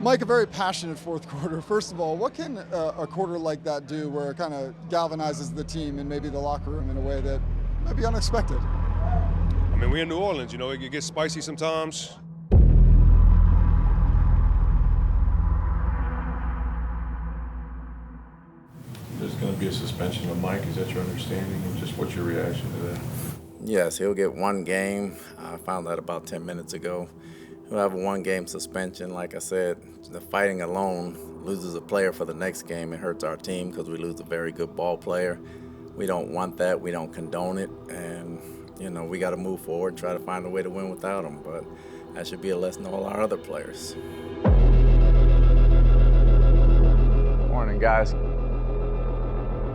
Mike, a very passionate fourth quarter. First of all, what can a quarter like that do where it kind of galvanizes the team and maybe the locker room in a way that might be unexpected? I mean, we're in New Orleans, you know, it gets spicy sometimes. There's going to be a suspension of Mike. Is that your understanding? And just what's your reaction to that? Yes, he'll get one game. I found that about 10 minutes ago. He'll have a one-game suspension. Like I said, the fighting alone loses a player for the next game. It hurts our team because we lose a very good ball player. We don't want that. We don't condone it. And, you know, we got to move forward, try to find a way to win without him. But that should be a lesson to all our other players. Morning, guys.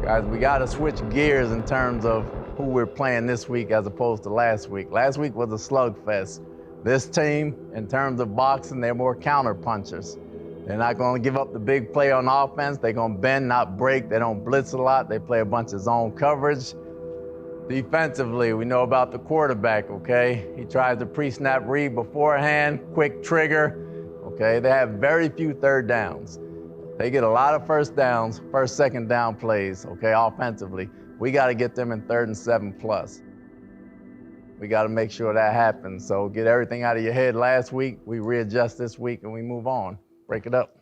Guys, we got to switch gears in terms of who we're playing this week as opposed to last week. Last week was a slugfest. This team, in terms of boxing, they're more counter punchers. They're not going to give up the big play on offense. They're going to bend, not break. They don't blitz a lot. They play a bunch of zone coverage. Defensively, we know about the quarterback, okay? He tries to pre-snap read beforehand, quick trigger, okay? They have very few third downs. They get a lot of first downs, first, second down plays, okay, offensively. We got to get them in 3rd and 7+. We got to make sure that happens. So get everything out of your head last week. We readjust this week and we move on. Break it up.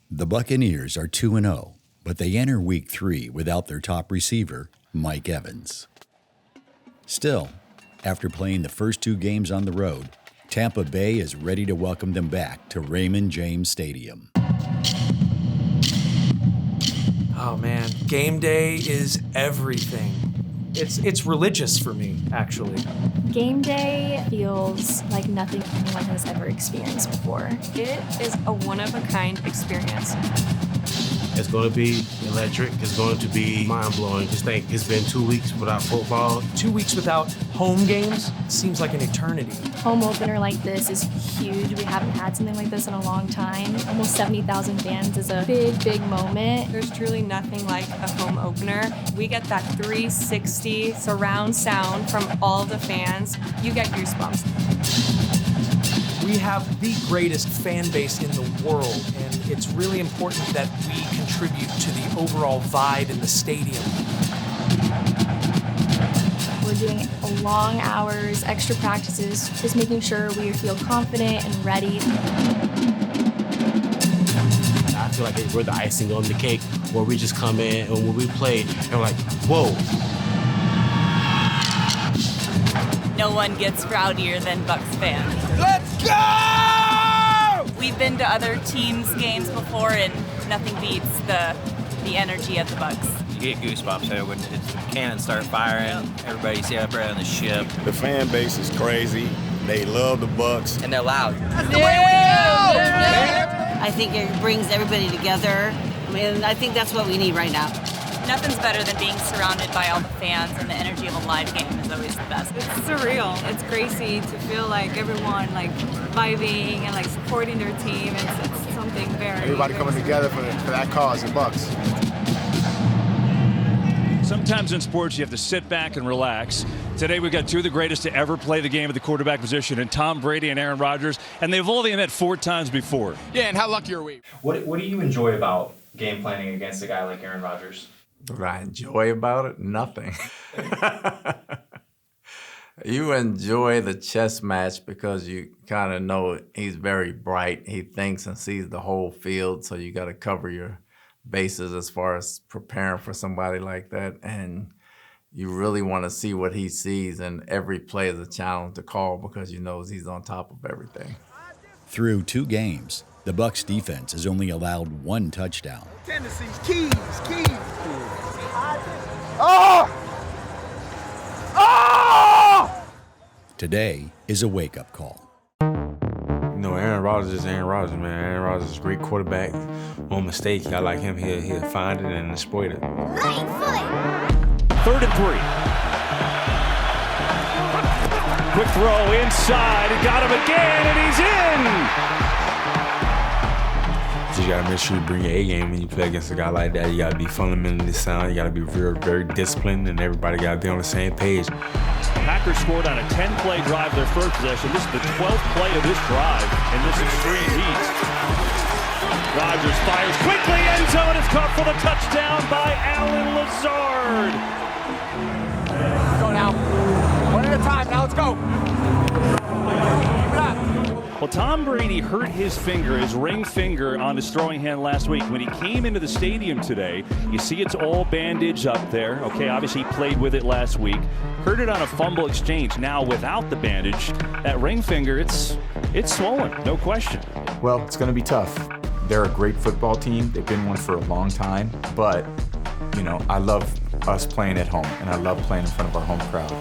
The Buccaneers are 2-0, but they enter Week 3 without their top receiver, Mike Evans. Still, after playing the first 2 games on the road, Tampa Bay is ready to welcome them back to Raymond James Stadium. Oh man, game day is everything. It's religious for me, actually. Game day feels like nothing anyone has ever experienced before. It is a one-of-a-kind experience. It's going to be electric. It's going to be mind-blowing. Just think, it's been 2 weeks without football. 2 weeks without home games seems like an eternity. Home opener like this is huge. We haven't had something like this in a long time. Almost 70,000 fans is a big, big moment. There's truly nothing like a home opener. We get that 360 surround sound from all the fans. You get goosebumps. We have the greatest fan base in the world, and it's really important that we contribute to the overall vibe in the stadium. We're doing long hours, extra practices, just making sure we feel confident and ready. I feel like we're the icing on the cake, where we just come in and when we play, and we're like, whoa. No one gets rowdier than Bucs fans. Let's go! We've been to other teams' games before, and nothing beats the energy of the Bucs. You get goosebumps there when the cannons start firing. Everybody see up right on the ship. The fan base is crazy. They love the Bucs, and they're loud. That's the way we go! I think it brings everybody together. I mean, I think that's what we need right now. Nothing's better than being surrounded by all the fans, and the energy of a live game is always the best. It's surreal. It's crazy to feel like everyone like vibing and like supporting their team. It's something very. Everybody coming together for that cause, the Bucs. Sometimes in sports you have to sit back and relax. Today we've got 2 of the greatest to ever play the game at the quarterback position, and Tom Brady and Aaron Rodgers, and they've only met 4 times before. Yeah, and how lucky are we? What do you enjoy about game planning against a guy like Aaron Rodgers? What I enjoy about it? Nothing. You enjoy the chess match because you kind of know he's very bright. He thinks and sees the whole field, so you got to cover your bases as far as preparing for somebody like that. And you really want to see what he sees, and every play is a challenge to call because you know he's on top of everything. Through 2 games, the Bucs defense has only allowed 1 touchdown. Tendencies, keys. Oh! Oh! Today is a wake-up call. You know, Aaron Rodgers is Aaron Rodgers, man. Aaron Rodgers is a great quarterback. On mistake, I like him. He'll find it and exploit it. 3rd and 3. Quick throw inside. He got him again, and he's in! So you gotta make sure you bring your A game when you play against a guy like that. You gotta be fundamentally sound. You gotta be very, very disciplined, and everybody gotta be on the same page. Packers scored on a 10-play drive their first possession. This is the 12th play of this drive in this extreme heat. Rodgers fires quickly, end zone is caught for the touchdown by Allen Lazard. Go now. One at a time. Now let's go. Well, Tom Brady hurt his finger, his ring finger, on his throwing hand last week. When he came into the stadium today, you see it's all bandaged up there. Okay, obviously he played with it last week. Hurt it on a fumble exchange. Now without the bandage, that ring finger, it's swollen, no question. Well, it's going to be tough. They're a great football team. They've been one for a long time. But, you know, I love us playing at home, and I love playing in front of our home crowd.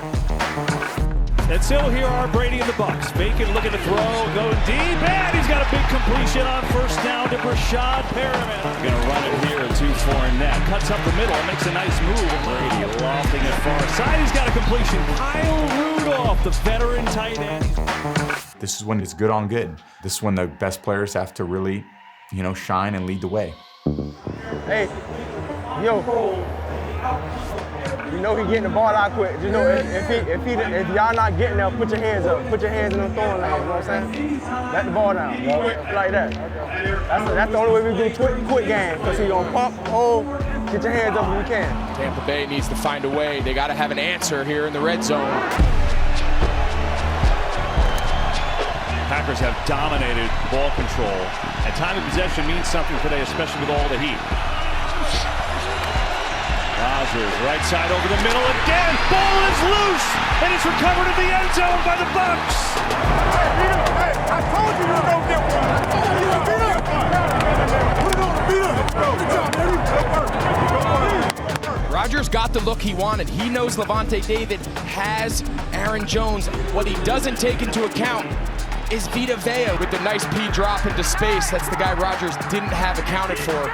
And still here are Brady and the Bucs. Bacon looking to throw, going deep, and he's got a big completion on first down to Rashad Perriman. Gonna run it here, 2-4 net. Cuts up the middle, makes a nice move. And Brady lofting it far side. He's got a completion. Kyle Rudolph, the veteran tight end. This is when it's good on good. This is when the best players have to really, you know, shine and lead the way. Hey, yo. You know he getting the ball out quick. Just know if y'all not getting there, put your hands up. Put your hands in the throwing lane, you know what I'm saying? Let the ball down, like that. That's the only way we do quick game, because he's gonna pump, hold, get your hands up if you can. Tampa Bay needs to find a way. They gotta have an answer here in the red zone. Packers have dominated ball control. And time of possession means something today, especially with all the heat. Rodgers, right side over the middle again. Ball is loose, and it's recovered in the end zone by the Bucs. Hey, I told you to go get one. I told you to beat up. Put it on the beat up. Good job, baby. Rodgers got the look he wanted. He knows Levante David has Aaron Jones. What he doesn't take into account is Vita Vea with the nice P drop into space. That's the guy Rodgers didn't have accounted for.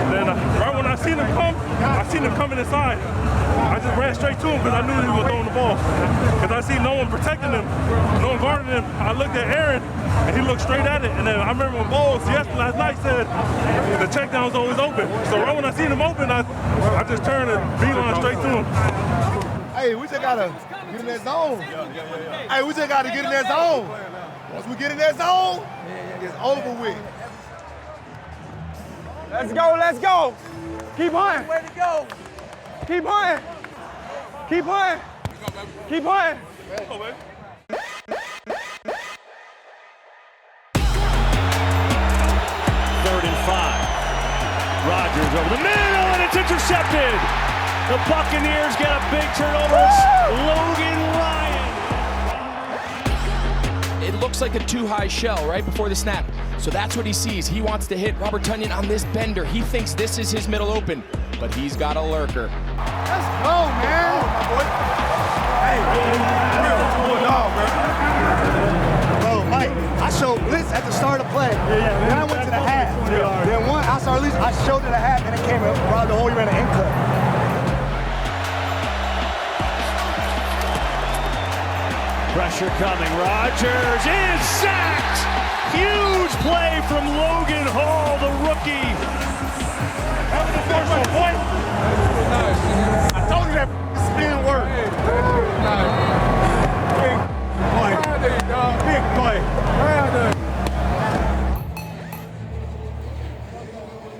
Then right when I seen him coming inside, I just ran straight to him because I knew he was throwing the ball. Because I see no one protecting him, no one guarding him. I looked at Aaron, and he looked straight at it. And then I remember when Bowles last night said the check down's always open. So right when I seen him open, I just turned and beeline straight to him. Hey, we just gotta get in that zone. Hey, we just gotta get in that zone. Once we get in that zone, it's over with. Let's go, let's go. Keep hunting. Way to go. Keep hunting. Keep hunting. Keep hunting. Third and 5. Rodgers over the middle, and it's intercepted. The Buccaneers get a big turnover. Logan Ryan. It looks like a too-high shell right before the snap. So that's what he sees. He wants to hit Robert Tonyan on this bender. He thinks this is his middle open, but he's got a lurker. Let's go, man. Hey, dog, man. Bro, Mike, I showed blitz at the start of play. Then I went to the half. Then I saw blitz, I showed to the half, and it came around the hole, you ran an in clip. Pressure coming. Rodgers is sacked. Huge play from Logan Hall, the rookie. I told you that spin worked. Big play.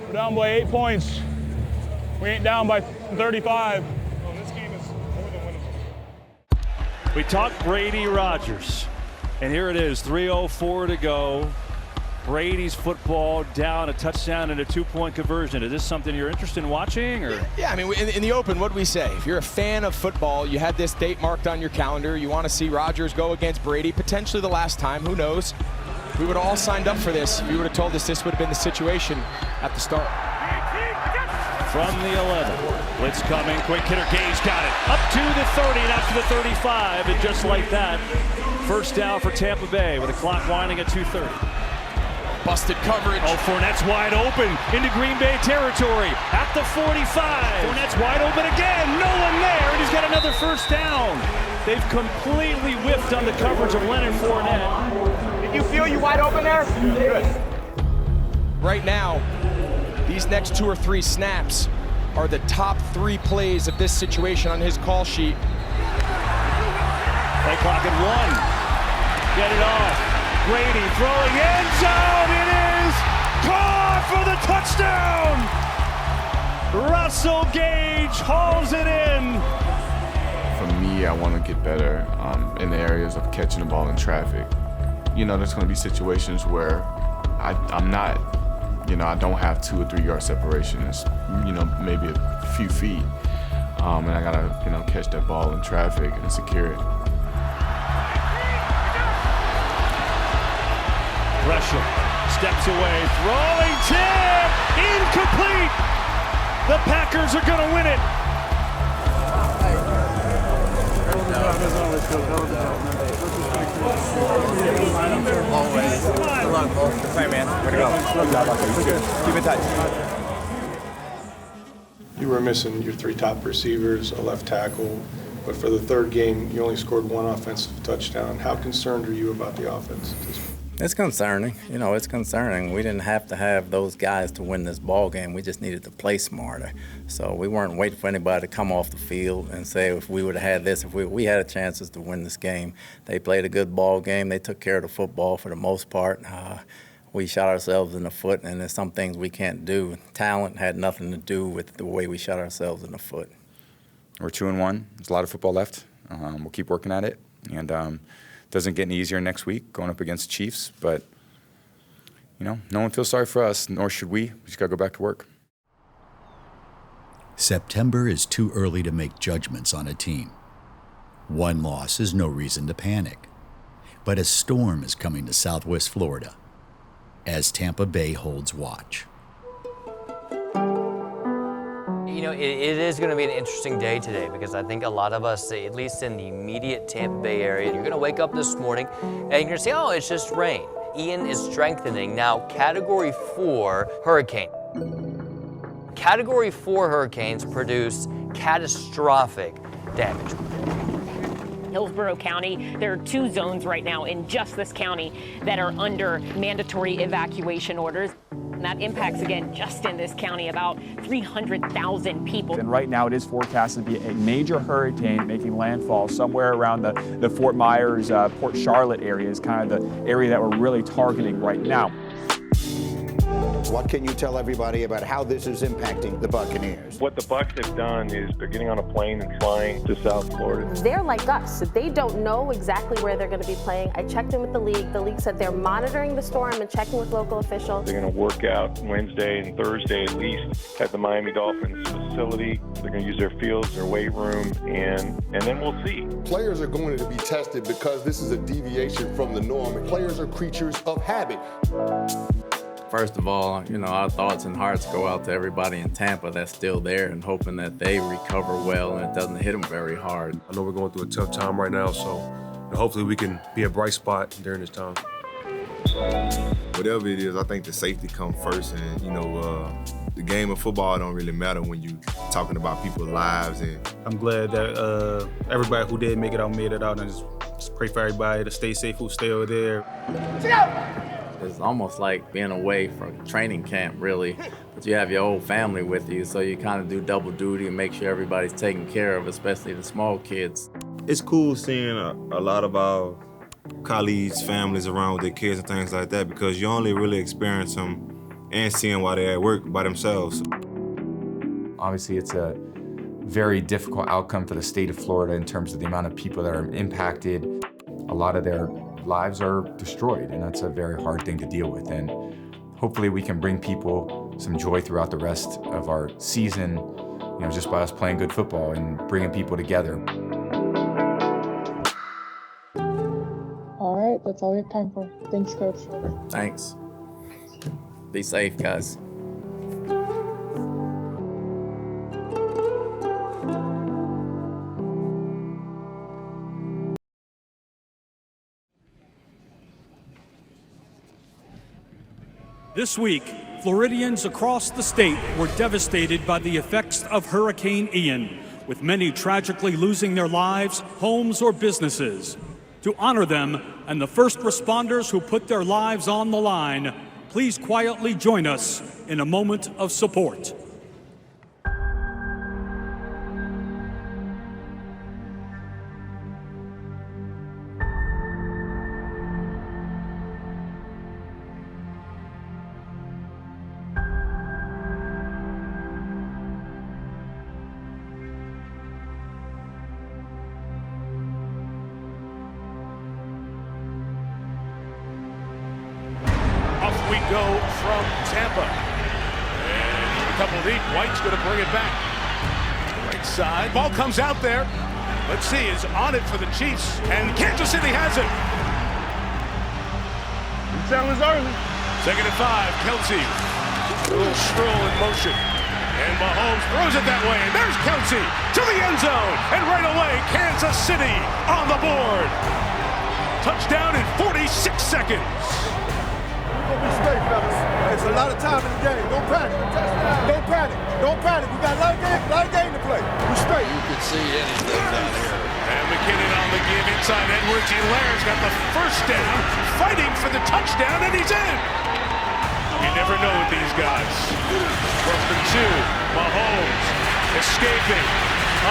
We're down by 8 points. We ain't down by 35. We talked Brady Rodgers, and here it is, 3:04 to go. Brady's football down, a touchdown and a 2-point conversion. Is this something you're interested in watching? Or? Yeah, I mean, in the open, what did we say? If you're a fan of football, you had this date marked on your calendar, you want to see Rodgers go against Brady, potentially the last time, who knows? We would have all signed up for this. If you would have told us this would have been the situation at the start. From the 11, blitz coming, quick hitter, Gage got it. Up to the 30, and out to the 35, and just like that, first down for Tampa Bay with the clock winding at 2:30. Busted coverage. Oh, Fournette's wide open into Green Bay territory at the 45. Fournette's wide open again, no one there, and he's got another first down. They've completely whiffed on the coverage of Leonard Fournette. Did you feel you wide open there? Good. Right now, these next 2 or 3 snaps are the top 3 plays of this situation on his call sheet. Play clock at 1. Get it off. Brady throwing end zone. It is caught for the touchdown. Russell Gage hauls it in. For me, I want to get better in the areas of catching the ball in traffic. You know, there's going to be situations where I'm not, you know, I don't have 2 or 3 yard separation. It's, you know, maybe a few feet. And I got to, you know, catch that ball in traffic and secure it. Gresham steps away, throwing tip, incomplete. The Packers are going to win it. Always. Good luck, both. Good play, man. Way to go. Keep in touch. You were missing your 3 top receivers, a left tackle, but for the 3rd game, you only scored 1 offensive touchdown. How concerned are you about the offense? It's concerning. You know, it's concerning. We didn't have to have those guys to win this ball game. We just needed to play smarter. So we weren't waiting for anybody to come off the field and say if we would have had this, if we had chances to win this game. They played a good ball game. They took care of the football for the most part. We shot ourselves in the foot, and there's some things we can't do. Talent had nothing to do with the way we shot ourselves in the foot. We're 2-1. There's a lot of football left. We'll keep working at it. And doesn't get any easier next week going up against the Chiefs, but you know, no one feels sorry for us, nor should we. We just got to go back to work. September is too early to make judgments on a team. 1 loss is no reason to panic. But a storm is coming to Southwest Florida as Tampa Bay holds watch. You know, it is going to be an interesting day today because I think a lot of us, at least in the immediate Tampa Bay area, you're going to wake up this morning and you're going to say, oh, it's just rain. Ian is strengthening. Now, Category 4 hurricane. Category 4 hurricanes produce catastrophic damage. Hillsborough County, there are 2 zones right now in just this county that are under mandatory evacuation orders. And that impacts, again, just in this county, about 300,000 people. And right now it is forecasted to be a major hurricane making landfall somewhere around the Fort Myers, Port Charlotte area is kind of the area that we're really targeting right now. What can you tell everybody about how this is impacting the Buccaneers? What the Bucs have done is they're getting on a plane and flying to South Florida. They're like us. They don't know exactly where they're going to be playing. I checked in with the league. The league said they're monitoring the storm and checking with local officials. They're going to work out Wednesday and Thursday at least at the Miami Dolphins facility. They're going to use their fields, their weight room, and then we'll see. Players are going to be tested because this is a deviation from the norm. Players are creatures of habit. First of all, you know, our thoughts and hearts go out to everybody in Tampa that's still there and hoping that they recover well and it doesn't hit them very hard. I know we're going through a tough time right now, so hopefully we can be a bright spot during this time. Whatever it is, I think the safety comes first, and you know, the game of football don't really matter when you talking about people's lives. And I'm glad that everybody who did make it out made it out, and just pray for everybody to stay safe who stay over there. It's almost like being away from training camp, really. But you have your whole family with you, so you kind of do double duty and make sure everybody's taken care of, especially the small kids. It's cool seeing a lot of our colleagues, families around with their kids and things like that, because you only really experience them and seeing while they're at work by themselves. Obviously, it's a very difficult outcome for the state of Florida in terms of the amount of people that are impacted. A lot of their lives are destroyed, and that's a very hard thing to deal with. And hopefully we can bring people some joy throughout the rest of our season, you know, just by us playing good football and bringing people together. All right, that's all we have time for. Thanks, Coach. Thanks. Be safe, guys. This week, Floridians across the state were devastated by the effects of Hurricane Ian, with many tragically losing their lives, homes, or businesses. To honor them and the first responders who put their lives on the line, please quietly join us in a moment of support. Off we go from Tampa. And a couple deep. White's going to bring it back. Right side. Ball comes out there. Let's see, is on it for the Chiefs. And Kansas City has it. Sound is early. 2nd and 5. Kelsey. A little stroll in motion. And Mahomes throws it that way. And there's Kelsey to the end zone. And right away, Kansas City on the board. Touchdown in 46 seconds. Be straight, fellas. It's a lot of time in the game. Don't panic. Don't panic. Don't panic. We got a lot of game to play. We straight. You could see anything down here. And McKinnon on the give inside Edwards. Hilaire's got the first down, fighting for the touchdown, and he's in. You never know with these guys. 1st and 2. Mahomes escaping.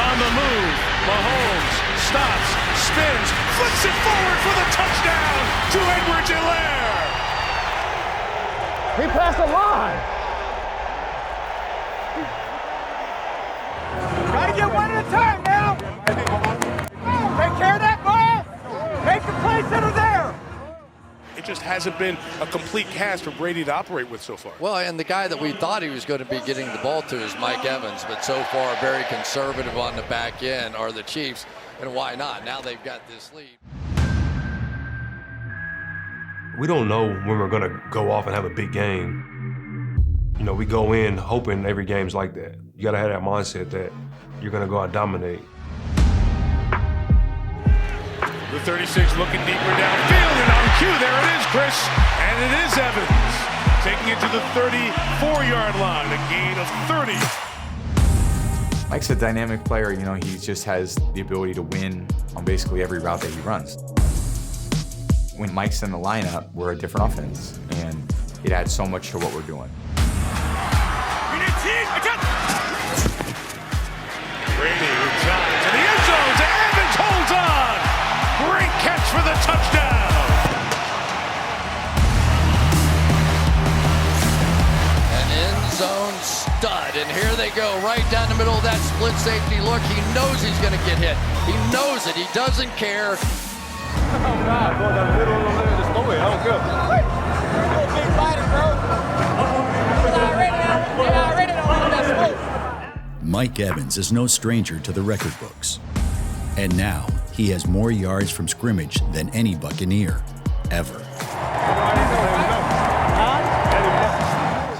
On the move. Mahomes stops, spins, flips it forward for the touchdown to Edwards Hilaire. He passed the line. Gotta get one at a time now. Take care of that ball. Make the plays that are there. It just hasn't been a complete cast for Brady to operate with so far. Well, and the guy that we thought he was going to be getting the ball to is Mike Evans, but so far very conservative on the back end are the Chiefs, and why not? Now they've got this lead. We don't know when we're going to go off and have a big game. You know, we go in hoping every game's like that. You got to have that mindset that you're going to go out and dominate. The 36 looking deeper downfield, and on cue, there it is, Chris. And it is Evans, taking it to the 34-yard line, a gain of 30. Mike's a dynamic player, you know, he just has the ability to win on basically every route that he runs. When Mike's in the lineup, we're a different offense, and it adds so much to what we're doing. Brady returns to the end zone, to Evans, holds on! Great catch for the touchdown! An end zone stud, and here they go, right down the middle of that split safety look. He knows he's going to get hit. He knows it. He doesn't care. Oh, God, boy, that little just go ahead. Oh, good. Big body, bro. Mike Evans is no stranger to the record books. And now he has more yards from scrimmage than any Buccaneer ever.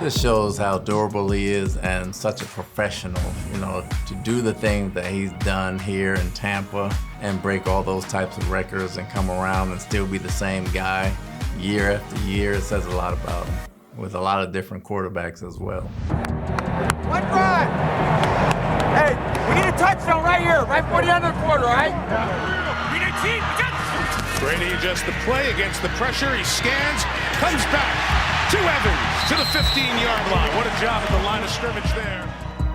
Just shows how durable he is and such a professional, you know, to do the thing that he's done here in Tampa and break all those types of records and come around and still be the same guy year after year. It says a lot about him, with a lot of different quarterbacks as well. One drive. Hey, we need a touchdown right here, right before the end of the quarter, all right? Brady adjusts the play against the pressure. He scans, comes back to Evans to the 15-yard line. What a job at the line of scrimmage there.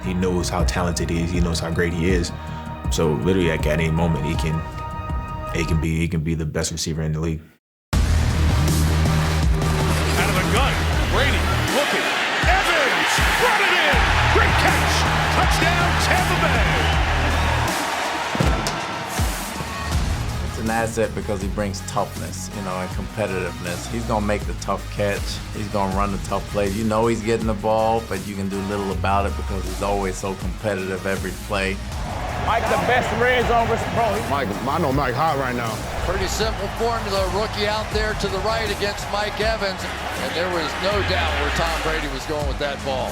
He knows how talented he is. He knows how great he is. So literally, like, at any moment, he can be the best receiver in the league. Out of the gun, Brady looking. Evans, run it in. Great catch. Touchdown, Tampa Bay. An asset because he brings toughness, you know, and competitiveness. He's gonna make the tough catch. He's gonna run the tough play. You know he's getting the ball, but you can do little about it because he's always so competitive every play. Mike, the best red zone bro. Mike, I know Mike hot right now. Pretty simple formula. Rookie out there to the right against Mike Evans, and there was no doubt where Tom Brady was going with that ball.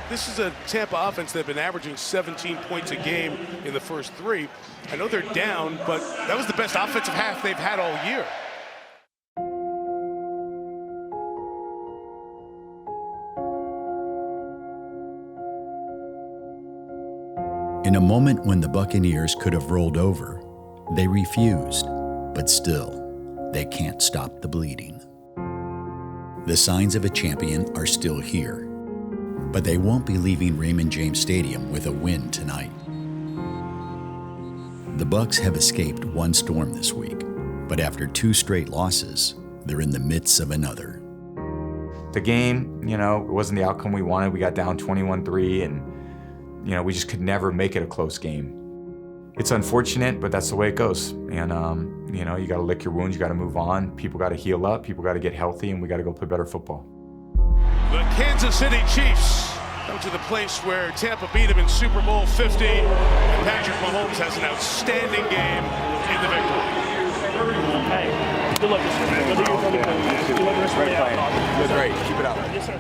This is a Tampa offense that have been averaging 17 points a game in the first 3. I know they're down, but that was the best offensive half they've had all year. In a moment when the Buccaneers could have rolled over, they refused, but still, they can't stop the bleeding. The signs of a champion are still here, but they won't be leaving Raymond James Stadium with a win tonight. The Bucs have escaped one storm this week, but after 2 straight losses, they're in the midst of another. The game, it wasn't the outcome we wanted. We got down 21-3, and, we just could never make it a close game. It's unfortunate, but that's the way it goes. And, you got to lick your wounds, you got to move on. People got to heal up, people got to get healthy, and we got to go play better football. The Kansas City Chiefs come to the place where Tampa beat them in Super Bowl 50. And Patrick Mahomes has an outstanding game in the victory. Hey, good luck this week. That's great. Keep it up. Yes, sir.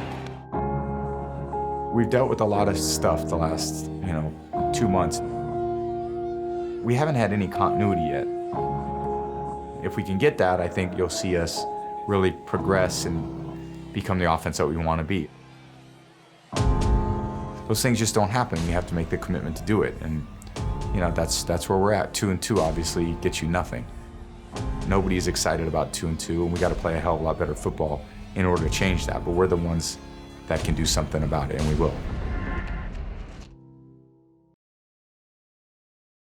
We've dealt with a lot of stuff the last, 2 months. We haven't had any continuity yet. If we can get that, I think you'll see us really progress and become the offense that we want to be. Those things just don't happen. You have to make the commitment to do it. And, that's where we're at. 2-2 obviously gets you nothing. Nobody's excited about 2-2, and we got to play a hell of a lot better football in order to change that. But we're the ones that can do something about it, and we will.